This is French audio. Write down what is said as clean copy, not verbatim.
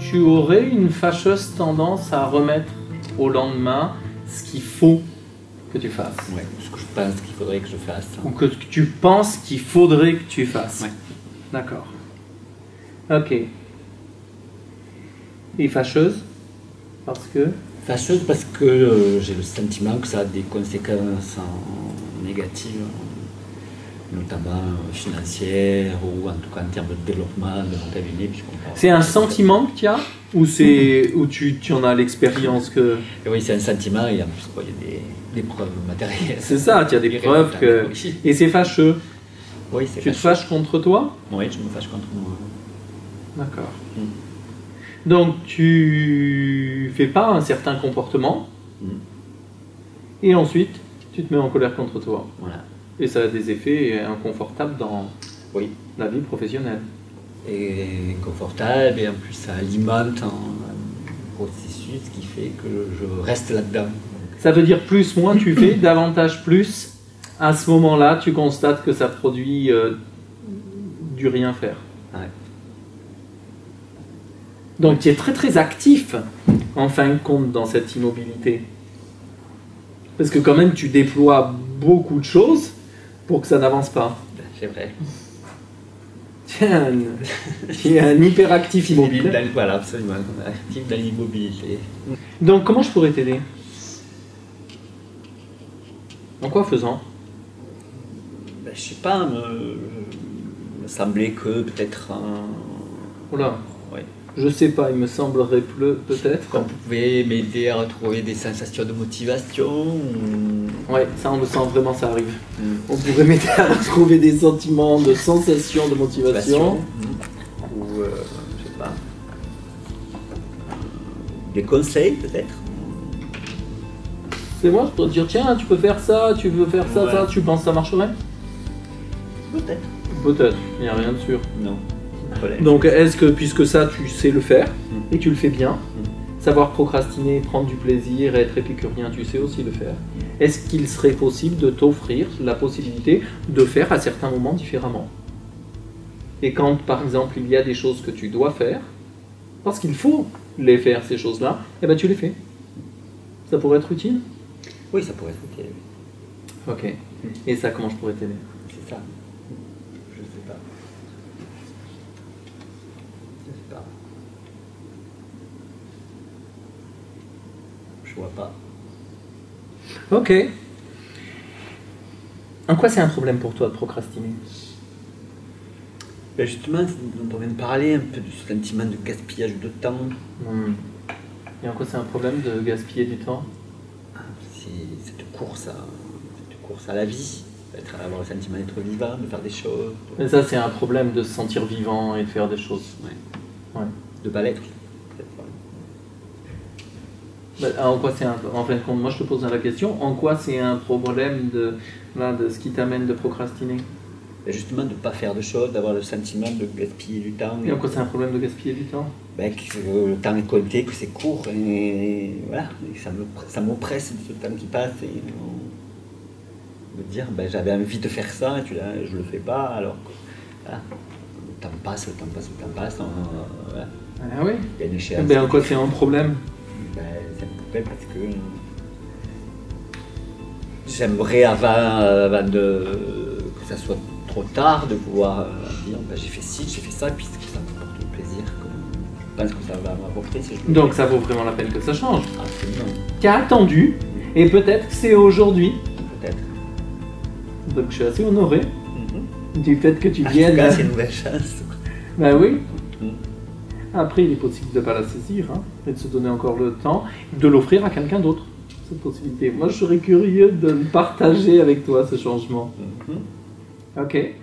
tu aurais une fâcheuse tendance à remettre au lendemain ce qu'il faut que tu fasses. Ouais, ce que je pense qu'il faudrait que je fasse. Ou que tu penses qu'il faudrait que tu fasses. Ouais. D'accord. Ok. Et fâcheuse? Parce que? Fâcheuse parce que j'ai le sentiment que ça a des conséquences négatives, notamment financières ou en tout cas en termes de développement de mon cabinet. C'est un sentiment que tu as ou tu en as l'expérience que... Et oui, c'est un sentiment et en plus quoi, il y a des preuves matérielles. C'est ça, tu as des preuves que... Et c'est fâcheux. Oui, c'est Tu te fâches contre toi? Oui, je me fâche contre moi. D'accord. Donc tu fais pas un certain comportement et ensuite tu te mets en colère contre toi. Voilà. Et ça a des effets inconfortables dans la vie professionnelle. Et inconfortable, et en plus ça alimente un processus qui fait que je reste là-dedans. Ça veut dire plus, moins tu fais, davantage plus. À ce moment-là, tu constates que ça produit du rien faire. Ouais. Donc tu es très très actif en fin de compte dans cette immobilité. Parce que quand même tu déploies beaucoup de choses pour que ça n'avance pas. C'est vrai. Tiens, tu es un hyperactif immobile. Voilà, absolument, actif dans l'immobilité. Donc comment je pourrais t'aider? En quoi faisant? Ben, je sais pas, me semblait que peut-être Oula. Ouais. Je sais pas, il me semblerait peut-être. Qu'on pouvait m'aider à retrouver des sensations de motivation. Ouais, ça on le sent vraiment, ça arrive. On pourrait m'aider à retrouver des sentiments de sensation, de motivation. Ou, je sais pas, des conseils peut-être. C'est moi, je pourrais te dire, tiens, tu peux faire ça, tu veux faire ça, ça, tu penses que ça marcherait? Peut-être. Peut-être, il n'y a rien de sûr. Non. Donc est-ce que, puisque ça tu sais le faire, et tu le fais bien, savoir procrastiner, prendre du plaisir, être épicurien, tu sais aussi le faire, est-ce qu'il serait possible de t'offrir la possibilité de faire à certains moments différemment? Et quand par exemple il y a des choses que tu dois faire, parce qu'il faut les faire ces choses-là, eh ben tu les fais. Ça pourrait être utile? Oui, ça pourrait être utile. Ok. Et ça, comment je pourrais t'aider? C'est ça. Je sais pas. Je sais pas. Je vois pas. Ok. En quoi c'est un problème pour toi de procrastiner? Ben justement, on vient de parler un peu du sentiment de gaspillage de temps. Et en quoi c'est un problème de gaspiller du temps? C'est cette course à la vie, avoir le sentiment d'être vivant, de faire des choses. Mais ça, c'est un problème de se sentir vivant et de faire des choses. Ouais. De pas l'être. En quoi c'est en fin de compte, moi je te pose la question, en quoi c'est un problème de ce qui t'amène de procrastiner? Et justement, de ne pas faire de choses, d'avoir le sentiment de gaspiller du temps. Et en quoi c'est un problème de gaspiller du temps? Ben, que le temps est compté, que c'est court, et voilà, et ça m'oppresse ce temps qui passe, et me dire, ben, j'avais envie de faire ça, et je le fais pas, alors que voilà, le temps passe, voilà. Ah oui? Il y a une échéance. Ben, en quoi c'est un problème? Ben, c'est un problème parce que j'aimerais avant que ça soit trop tard de pouvoir dire ben, j'ai fait ci, j'ai fait ça, puisque ça m'apporte du plaisir. Je pense que ça va m'apporter si je... Donc ça vaut vraiment la peine que ça change. Absolument. Tu as attendu, et peut-être que c'est aujourd'hui. Peut-être. Donc je suis assez honoré du fait que tu viennes... En tout cas, c'est une nouvelle chance. Ben oui. Après, il est possible de ne pas la saisir, hein, et de se donner encore le temps, de l'offrir à quelqu'un d'autre, cette possibilité. Moi, je serais curieux de partager avec toi ce changement. Ok.